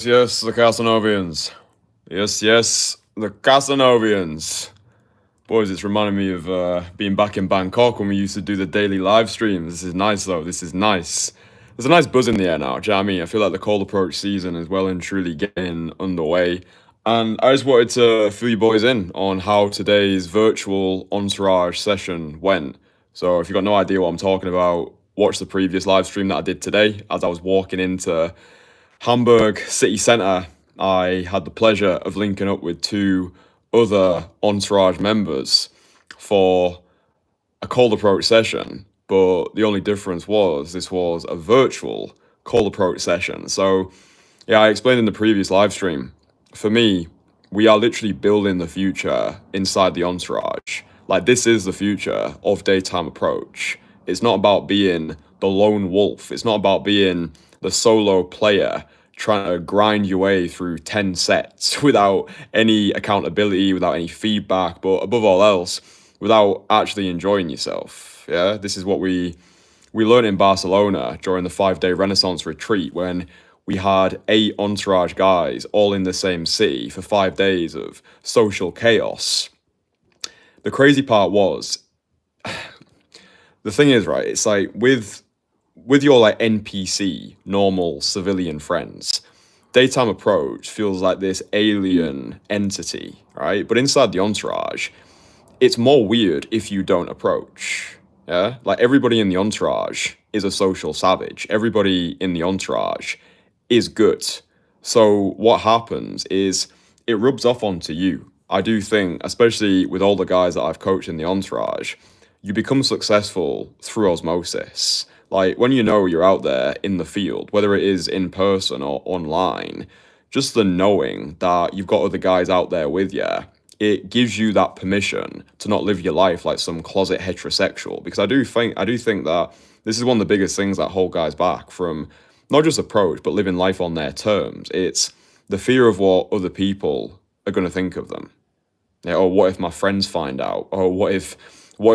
Yes, the Casanovians. Yes, the Casanovians. Boys, it's reminding me of being back in Bangkok when we used to do the daily live streams. This is nice, though. This is nice. There's a nice buzz in the air now. Do you know what I mean? I feel like the cold approach season is well and truly getting underway. And I just wanted to fill you boys in on how today's virtual Entourage session went. So if you've got no idea what I'm talking about, watch the previous live stream that I did today as I was walking into Hamburg city centre. I had the pleasure of linking up with two other Entourage members for a cold approach session, but the only difference was this was a virtual cold approach session. So, yeah, I explained in the previous live stream. For me, we are literally building the future inside the Entourage. Like, this is the future of daytime approach. It's not about being the lone wolf, it's not about being the solo player trying to grind your way through 10 sets without any accountability, without any feedback, but above all else, without actually enjoying yourself. Yeah, this is what we learned in Barcelona during the 5-day Renaissance retreat when we had 8 Entourage guys all in the same city for 5 days of social chaos. The crazy part was, the thing is, right, it's like with your like NPC, normal civilian friends, daytime approach feels like this alien entity, right? But inside the Entourage, it's more weird if you don't approach. Yeah? Like everybody in the Entourage is a social savage. Everybody in the Entourage is good. So what happens is it rubs off onto you. I do think, especially with all the guys that I've coached in the Entourage, you become successful through osmosis. Like when you know you're out there in the field, whether it is in person or online, just the knowing that you've got other guys out there with you, it gives you that permission to not live your life like some closet heterosexual. Because I do think that this is one of the biggest things that hold guys back from not just approach, but living life on their terms. It's the fear of what other people are going to think of them. Yeah, or what if my friends find out? Or what if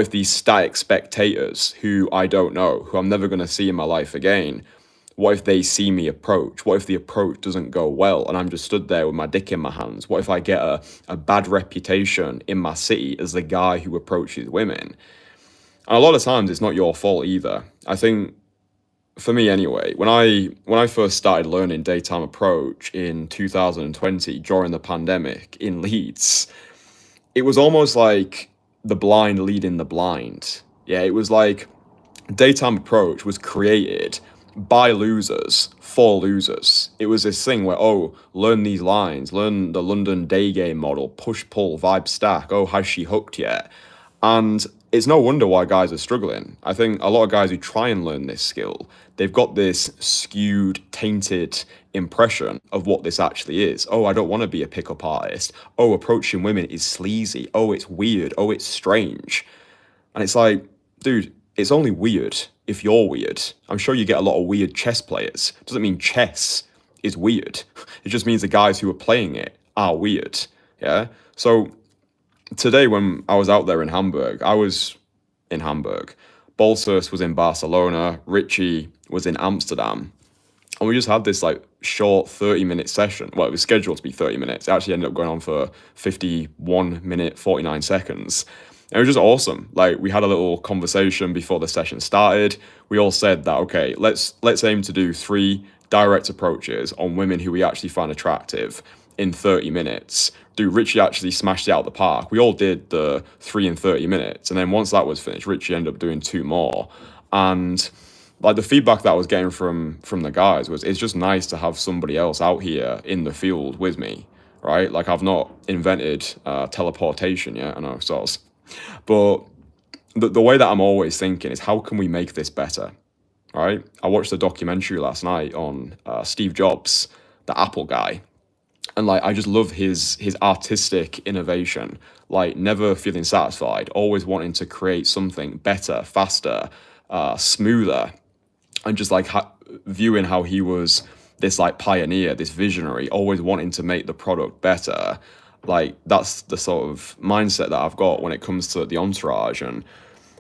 these static spectators who I don't know, who I'm never going to see in my life again, what if they see me approach? What if the approach doesn't go well and I'm just stood there with my dick in my hands? What if I get a bad reputation in my city as the guy who approaches women? And a lot of times it's not your fault either. I think for me anyway, when I first started learning daytime approach in 2020 during the pandemic in Leeds, it was almost like the blind leading the blind. Yeah, it was like daytime approach was created by losers for losers. It was this thing where, oh, learn these lines, learn the London day game model, push, pull, vibe, stack. Oh, has she hooked yet? And it's no wonder why guys are struggling. I think a lot of guys who try and learn this skill, they've got this skewed, tainted impression of what this actually is. Oh, I don't want to be a pickup artist. Oh, approaching women is sleazy. Oh, it's weird. Oh, it's strange. And it's like, dude, it's only weird if you're weird. I'm sure you get a lot of weird chess players. Doesn't mean chess is weird. It just means the guys who are playing it are weird. Yeah. So today when I was out there in Hamburg, I was in Hamburg. Balsus was in Barcelona. Richie was in Amsterdam. And we just had this like short 30-minute session. Well, it was scheduled to be 30 minutes. It actually ended up going on for 51 minute, 49 seconds. And it was just awesome. Like we had a little conversation before the session started. We all said that, okay, let's aim to do 3 direct approaches on women who we actually find attractive in 30 minutes. Dude, Richie actually smashed it out of the park. We all did the 3 in 30 minutes. And then once that was finished, Richie ended up doing 2 more. And like the feedback that I was getting from the guys was, it's just nice to have somebody else out here in the field with me, right? Like I've not invented teleportation yet, I know, source. But the way that I'm always thinking is, how can we make this better, right? I watched a documentary last night on Steve Jobs, the Apple guy. And like I just love his artistic innovation, like never feeling satisfied, always wanting to create something better, faster, smoother, and just like viewing how he was this like pioneer, this visionary, always wanting to make the product better. Like that's the sort of mindset that I've got when it comes to the Entourage, and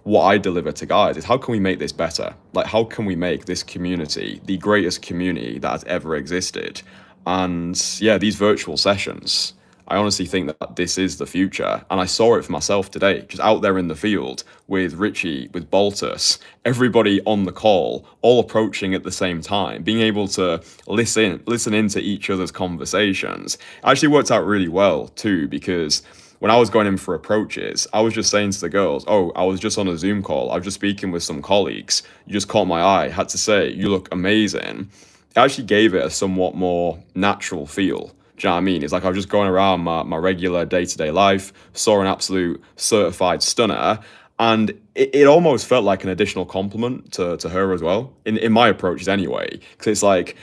what I deliver to guys is, how can we make this better? Like how can we make this community the greatest community that has ever existed? And yeah, these virtual sessions, I honestly think that this is the future. And I saw it for myself today, just out there in the field with Richie, with Baltus, everybody on the call, all approaching at the same time, being able to listen into each other's conversations. It actually worked out really well too, because when I was going in for approaches, I was just saying to the girls, oh, I was just on a Zoom call. I was just speaking with some colleagues. You just caught my eye. Had to say, you look amazing. It actually gave it a somewhat more natural feel. Do you know what I mean? It's like I was just going around my regular day-to-day life, saw an absolute certified stunner, and it almost felt like an additional compliment to her as well, in my approaches anyway. Because it's like,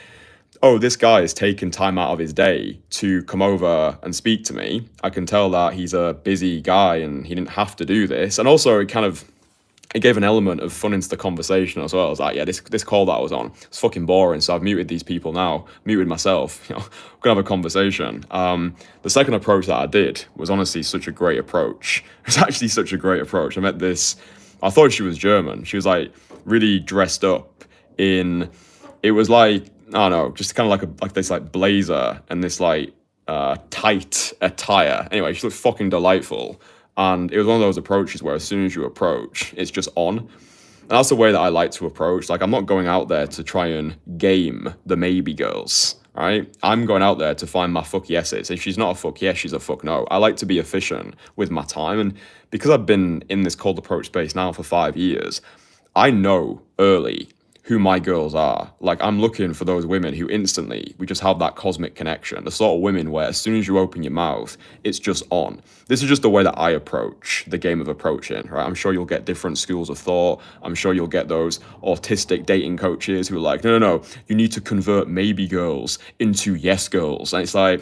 oh, this guy has taken time out of his day to come over and speak to me. I can tell that he's a busy guy and he didn't have to do this. And also it gave an element of fun into the conversation as well. I was like, yeah, this call that I was on, it's fucking boring. So I've muted these people now, muted myself. We're gonna have a conversation. The second approach that I did was honestly such a great approach. It was actually such a great approach. I thought she was German. She was like really dressed up in, it was like, I don't know, just kind of like this like blazer and this like tight attire. Anyway, she looked fucking delightful. And it was one of those approaches where as soon as you approach, it's just on. And that's the way that I like to approach. Like, I'm not going out there to try and game the maybe girls, right? I'm going out there to find my fuck yeses. If she's not a fuck yes, she's a fuck no. I like to be efficient with my time. And because I've been in this cold approach space now for 5 years, I know early who my girls are. Like, I'm looking for those women who instantly, we just have that cosmic connection. The sort of women where as soon as you open your mouth, it's just on. This is just the way that I approach the game of approaching, right? I'm sure you'll get different schools of thought. I'm sure you'll get those autistic dating coaches who are like, no, you need to convert maybe girls into yes girls. And it's like,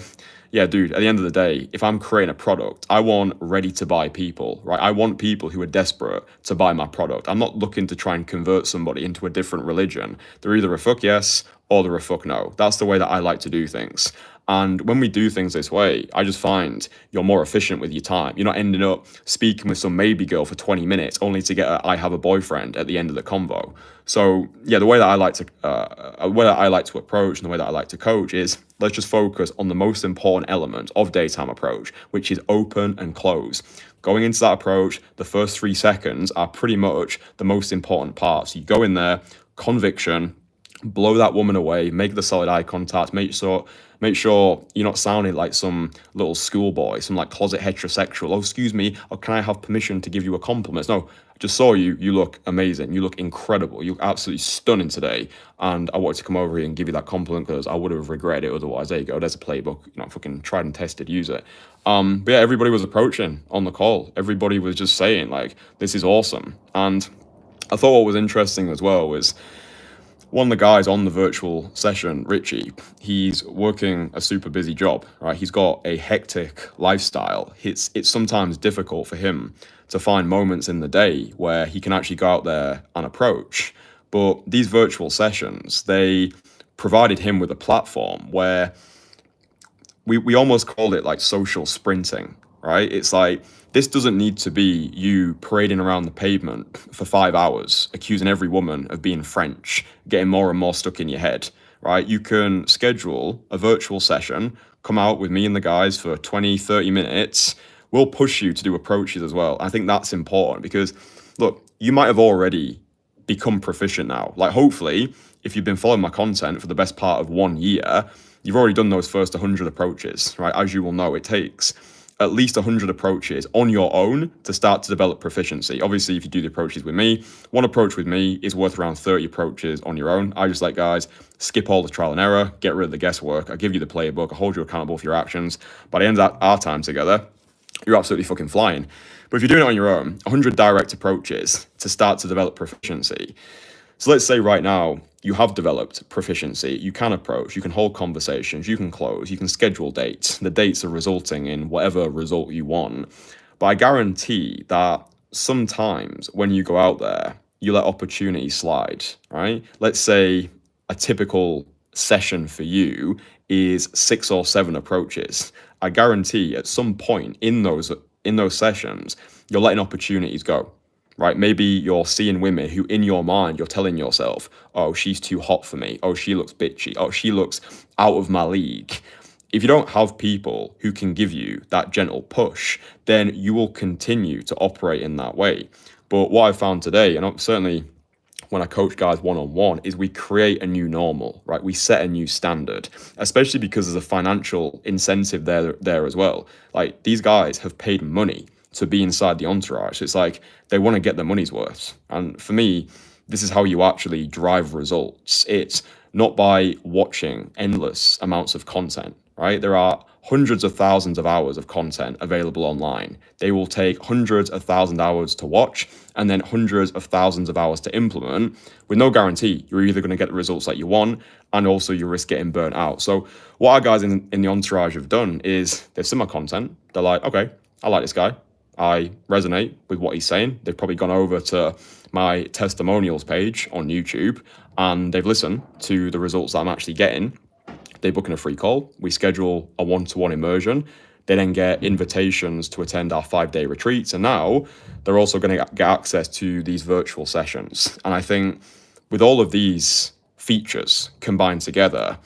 yeah, dude, at the end of the day, if I'm creating a product, I want ready to buy people, right? I want people who are desperate to buy my product. I'm not looking to try and convert somebody into a different religion. They're either a fuck yes or they're a fuck no. That's the way that I like to do things. And when we do things this way, I just find you're more efficient with your time. You're not ending up speaking with some maybe girl for 20 minutes only to get a I have a boyfriend at the end of the convo. So yeah, the way that I like to approach and the way that I like to coach is let's just focus on the most important element of daytime approach, which is open and close. Going into that approach, the first 3 seconds are pretty much the most important part. So you go in there, conviction, blow that woman away, make the solid eye contact, make sure you're not sounding like some little schoolboy, some like closet heterosexual. Oh, excuse me, or can I have permission to give you a compliment? No, I just saw you. You look amazing. You look incredible. You look absolutely stunning today. And I wanted to come over here and give you that compliment because I would have regretted it otherwise. There you go. There's a playbook. Fucking tried and tested. Use it. But yeah, everybody was approaching on the call. Everybody was just saying like, this is awesome. And I thought what was interesting as well was, one of the guys on the virtual session, Richie, he's working a super busy job, right? He's got a hectic lifestyle. It's sometimes difficult for him to find moments in the day where he can actually go out there and approach. But these virtual sessions, they provided him with a platform where we almost called it like social sprinting, right? It's like, this doesn't need to be you parading around the pavement for 5 hours, accusing every woman of being French, getting more and more stuck in your head, right? You can schedule a virtual session, come out with me and the guys for 20, 30 minutes. We'll push you to do approaches as well. I think that's important because, look, you might have already become proficient now. Like, hopefully, if you've been following my content for the best part of 1 year, you've already done those first 100 approaches, right? As you will know, it takes at least 100 approaches on your own to start to develop proficiency. Obviously, if you do the approaches with me, one approach with me is worth around 30 approaches on your own. I just like, guys, skip all the trial and error, get rid of the guesswork. I give you the playbook, I hold you accountable for your actions. By the end of our time together, you're absolutely fucking flying. But if you're doing it on your own, 100 direct approaches to start to develop proficiency. So let's say right now, you have developed proficiency, you can approach, you can hold conversations, you can close, you can schedule dates. The dates are resulting in whatever result you want. But I guarantee that sometimes when you go out there, you let opportunities slide, right? Let's say a typical session for you is 6 or 7 approaches. I guarantee at some point in those sessions, you're letting opportunities go. right? Maybe you're seeing women who in your mind, you're telling yourself, oh, she's too hot for me. Oh, she looks bitchy. Oh, she looks out of my league. If you don't have people who can give you that gentle push, then you will continue to operate in that way. But what I found today, and certainly when I coach guys one-on-one, is we create a new normal, right? We set a new standard, especially because there's a financial incentive there as well. Like, these guys have paid money to be inside the entourage. So it's like they want to get their money's worth. And for me, this is how you actually drive results. It's not by watching endless amounts of content, right? There are hundreds of thousands of hours of content available online. They will take hundreds of thousand hours to watch and then hundreds of thousands of hours to implement with no guarantee. You're either going to get the results that you want and also you risk getting burnt out. So what our guys in the entourage have done is they've seen my content. They're like, okay, I like this guy. I resonate with what he's saying. They've probably gone over to my testimonials page on YouTube and they've listened to the results that I'm actually getting. They book in a free call. We schedule a one-to-one immersion. They then get invitations to attend our 5-day retreats. And now they're also going to get access to these virtual sessions. And I think with all of these features combined together,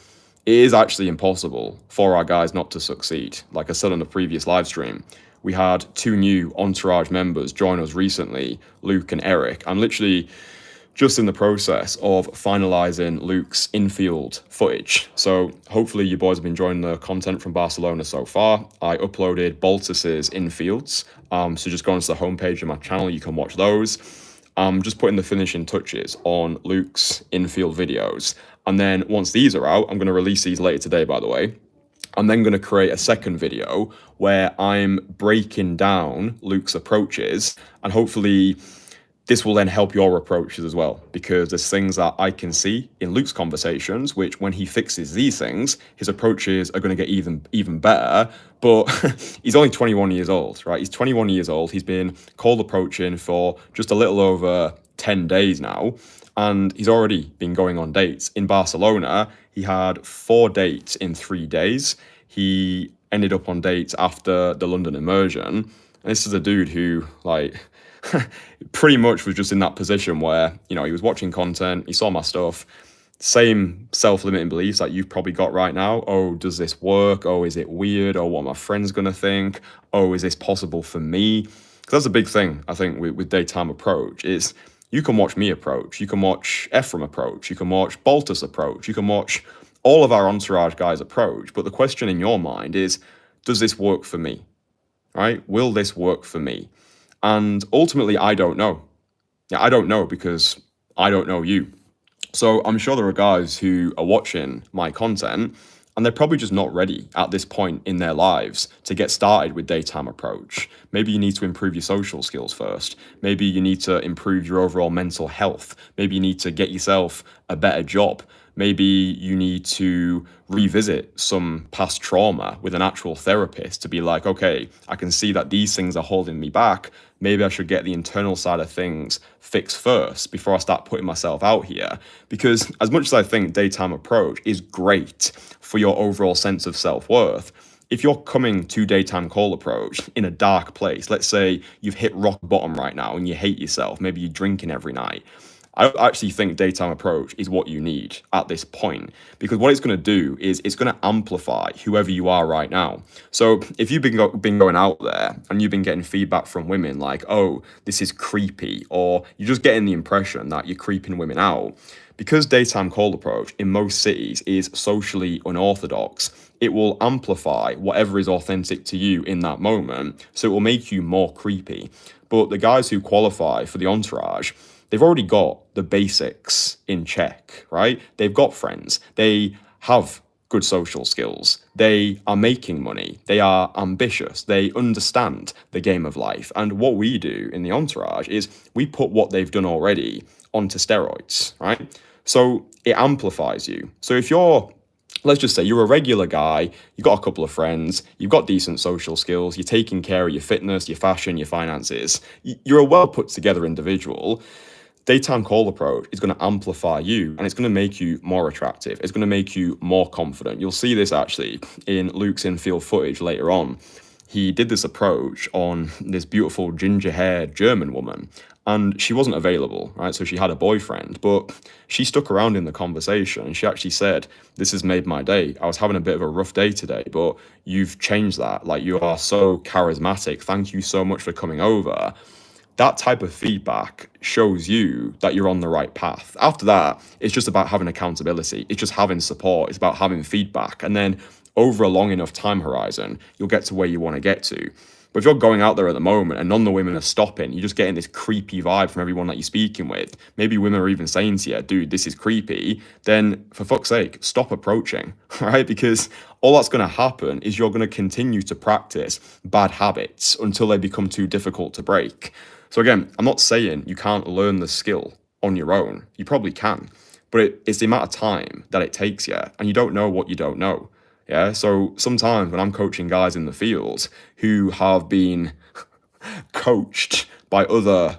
it is actually impossible for our guys not to succeed. Like I said on the previous live stream, we had 2 new entourage members join us recently, Luke and Eric. I'm literally just in the process of finalizing Luke's infield footage. So hopefully you boys have been enjoying the content from Barcelona so far. I uploaded Baltus's infields. So just go onto the homepage of my channel, you can watch those. I'm just putting the finishing touches on Luke's infield videos. And then once these are out, I'm going to release these later today, by the way. I'm then going to create a second video where I'm breaking down Luke's approaches, and hopefully this will then help your approaches as well, because there's things that I can see in Luke's conversations, which when he fixes these things, his approaches are going to get even better. But he's only 21 years old, right? He's 21 years old. He's been cold approaching for just a little over 10 days now. And he's already been going on dates. In Barcelona, he had 4 dates in 3 days. He ended up on dates after the London immersion. And this is a dude who, like, pretty much was just in that position where, you know, he was watching content, he saw my stuff, same self-limiting beliefs that you've probably got right now. Oh, does this work? Oh, is it weird? Oh, what are my friends gonna think? Oh, is this possible for me? Because that's a big thing, I think, with daytime approach is you can watch me approach, you can watch Efrem approach, you can watch Baltus approach, you can watch all of our entourage guys approach. But the question in your mind is, does this work for me? Right? Will this work for me? And ultimately, I don't know. Yeah, I don't know because I don't know you. So I'm sure there are guys who are watching my content and they're probably just not ready at this point in their lives to get started with daytime approach. Maybe you need to improve your social skills first. Maybe you need to improve your overall mental health. Maybe you need to get yourself a better job. Maybe you need to revisit some past trauma with an actual therapist to be like, okay, I can see that these things are holding me back. Maybe I should get the internal side of things fixed first before I start putting myself out here. Because as much as I think daytime approach is great for your overall sense of self-worth, if you're coming to daytime call approach in a dark place, let's say you've hit rock bottom right now and you hate yourself, maybe you're drinking every night, I actually think daytime approach is what you need at this point, because what it's going to do is it's going to amplify whoever you are right now. So if you've been going out there and you've been getting feedback from women like, oh, this is creepy, or you're just getting the impression that you're creeping women out, because daytime call approach in most cities is socially unorthodox, it will amplify whatever is authentic to you in that moment. So it will make you more creepy. But the guys who qualify for the entourage, they've already got the basics in check, right? They've got friends. They have good social skills. They are making money. They are ambitious. They understand the game of life. And what we do in the entourage is we put what they've done already onto steroids, right? So it amplifies you. So if you're, let's just say you're a regular guy, you've got a couple of friends, you've got decent social skills, you're taking care of your fitness, your fashion, your finances, you're a well put together individual, daytime call approach is going to amplify you and it's going to make you more attractive. It's going to make you more confident. You'll see this actually in Luke's infield footage later on. He did this approach on this beautiful ginger-haired German woman. and she wasn't available, right? So she had a boyfriend, but she stuck around in the conversation. And she actually said, "This has made my day. I was having a bit of a rough day today, but you've changed that. Like, you are so charismatic. Thank you so much for coming over." That type of feedback shows you that you're on the right path. After that, it's just about having accountability. It's just having support. It's about having feedback. And then over a long enough time horizon, you'll get to where you want to get to. But if you're going out there at the moment and none of the women are stopping, you're just getting this creepy vibe from everyone that you're speaking with. Maybe women are even saying to you, "Dude, this is creepy." Then for fuck's sake, stop approaching, right? Because all that's going to happen is you're going to continue to practice bad habits until they become too difficult to break. So again, I'm not saying you can't learn the skill on your own. You probably can, but it's the amount of time that it takes you, and you don't know what you don't know. Yeah. So sometimes when I'm coaching guys in the field who have been coached by other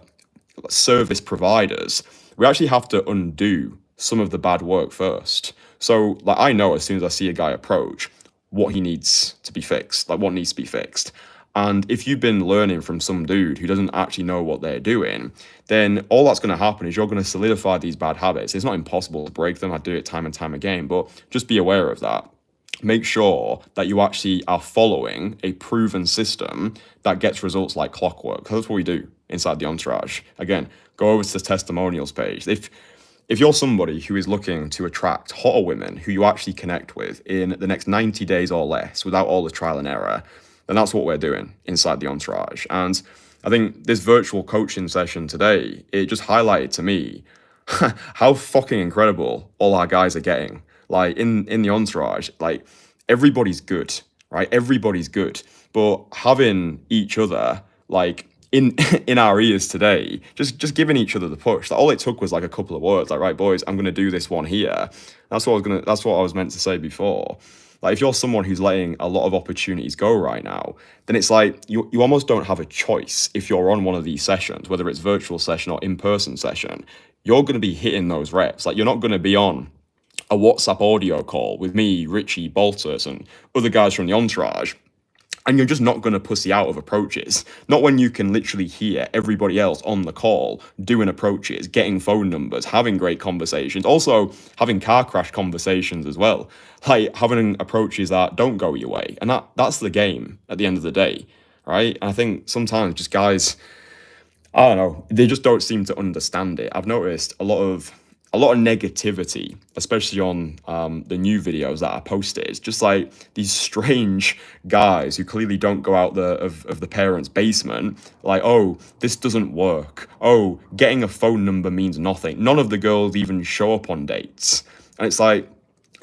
service providers, we actually have to undo some of the bad work first. So like, I know as soon as I see a guy approach what he needs to be fixed, like what needs to be fixed. And if you've been learning from some dude who doesn't actually know what they're doing, then all that's going to happen is you're going to solidify these bad habits. It's not impossible to break them. I do it time and time again, but just be aware of that. Make sure that you actually are following a proven system that gets results like clockwork. Because that's what we do inside the Entourage. Again, go over to the testimonials page. If you're somebody who is looking to attract hotter women who you actually connect with in the next 90 days or less without all the trial and error, then that's what we're doing inside the Entourage. And I think this virtual coaching session today, it just highlighted to me how fucking incredible all our guys are getting. Like in the Entourage, like everybody's good, right? Everybody's good. But having each other like in our ears today, just giving each other the push. Like, all it took was like a couple of words, like, "Right, boys, I'm gonna do this one here." That's what I was meant to say before. Like, if you're someone who's letting a lot of opportunities go right now, then it's like you almost don't have a choice if you're on one of these sessions, whether it's virtual session or in-person session. You're going to be hitting those reps. Like, you're not going to be on a WhatsApp audio call with me, Richie, Baltus, and other guys from the Entourage, and you're just not going to pussy out of approaches. Not when you can literally hear everybody else on the call doing approaches, getting phone numbers, having great conversations, also having car crash conversations as well. Like having approaches that don't go your way. And that's the game at the end of the day, right? And I think sometimes just guys, I don't know, they just don't seem to understand it. I've noticed a lot of negativity, especially on the new videos that I posted. Just like these strange guys who clearly don't go out of the parents' basement. Like, "Oh, this doesn't work. Oh, getting a phone number means nothing." None of the girls even show up on dates. And it's like,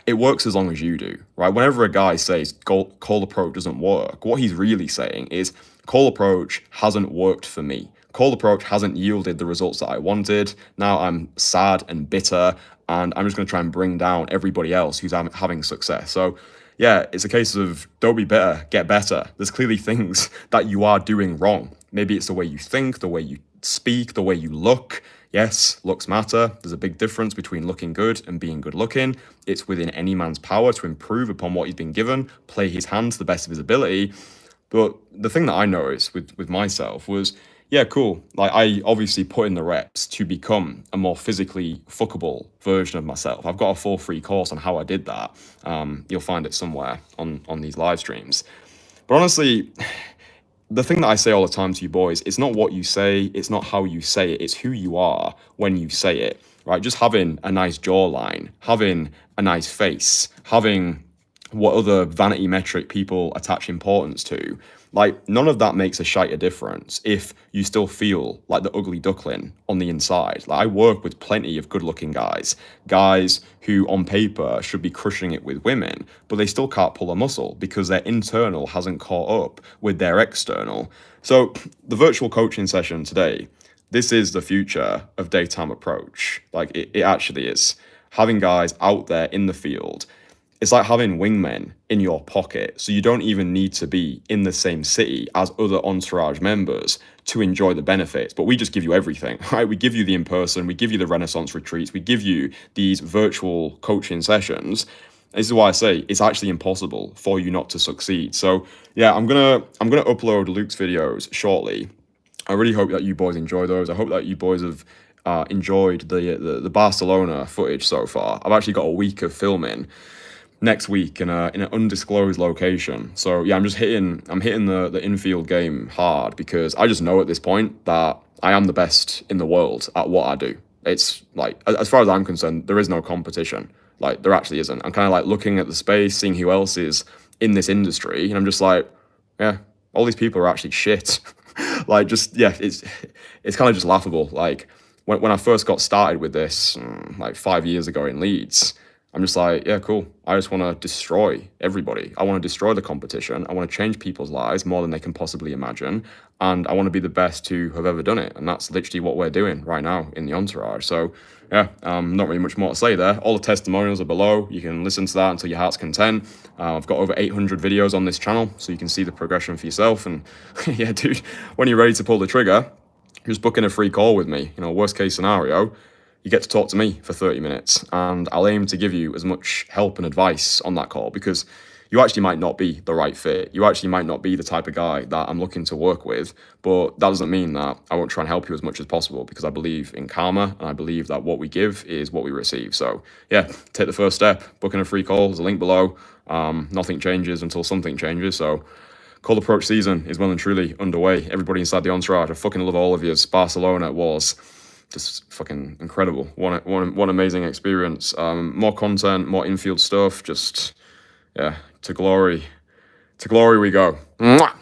it works as long as you do, right? Whenever a guy says call approach doesn't work, what he's really saying is call approach hasn't worked for me. Call approach hasn't yielded the results that I wanted. Now I'm sad and bitter, and I'm just going to try and bring down everybody else who's having success. So yeah, it's a case of don't be bitter, get better. There's clearly things that you are doing wrong. Maybe it's the way you think, the way you speak, the way you look. Yes, looks matter. There's a big difference between looking good and being good looking. It's within any man's power to improve upon what he's been given, play his hand to the best of his ability. But the thing that I noticed with myself was, yeah, cool. Like, I obviously put in the reps to become a more physically fuckable version of myself. I've got a full free course on how I did that. You'll find it somewhere on these live streams. But honestly, the thing that I say all the time to you boys, it's not what you say, it's not how you say it, it's who you are when you say it, right? Just having a nice jawline, having a nice face, having what other vanity metric people attach importance to. Like, none of that makes a shite of difference if you still feel like the ugly duckling on the inside. Like, I work with plenty of good-looking guys who on paper should be crushing it with women, but they still can't pull a muscle because their internal hasn't caught up with their external. So the virtual coaching session today, this is the future of daytime approach. Like, it actually is. Having guys out there in the field, it's like having wingmen in your pocket, so you don't even need to be in the same city as other Entourage members to enjoy the benefits. But we just give you everything, right? We give you the in-person, we give you the Renaissance retreats, we give you these virtual coaching sessions. This is why I say it's actually impossible for you not to succeed. So yeah, I'm gonna upload Luke's videos shortly. I really hope that you boys enjoy those. I hope that you boys have enjoyed the Barcelona footage so far. I've actually got a week of filming next week in an undisclosed location. So yeah, I'm hitting the infield game hard because I just know at this point that I am the best in the world at what I do. It's like, as far as I'm concerned, there is no competition. Like, there actually isn't. I'm kind of like looking at the space, seeing who else is in this industry, and I'm just like, yeah, all these people are actually shit. Like, just, yeah, it's kind of just laughable. Like, when I first got started with this, like 5 years ago in Leeds, I'm just like, yeah, cool. I just want to destroy everybody. I want to destroy the competition. I want to change people's lives more than they can possibly imagine. And I want to be the best to have ever done it. And that's literally what we're doing right now in the Entourage. So, yeah, not really much more to say there. All the testimonials are below. You can listen to that until your heart's content. I've got over 800 videos on this channel, so you can see the progression for yourself. And yeah, dude, when you're ready to pull the trigger, just book in a free call with me. You know, worst case scenario, you get to talk to me for 30 minutes, and I'll aim to give you as much help and advice on that call, because you actually might not be the right fit. You actually might not be the type of guy that I'm looking to work with, but that doesn't mean that I won't try and help you as much as possible, because I believe in karma, and I believe that what we give is what we receive. So yeah, take the first step, book in a free call. There's a link below. Nothing changes until something changes. So cold approach season is well and truly underway. Everybody inside the Entourage, I fucking love all of you. Barcelona was just fucking incredible. One amazing experience. More content, more infield stuff. Just, yeah, to glory we go. Mwah!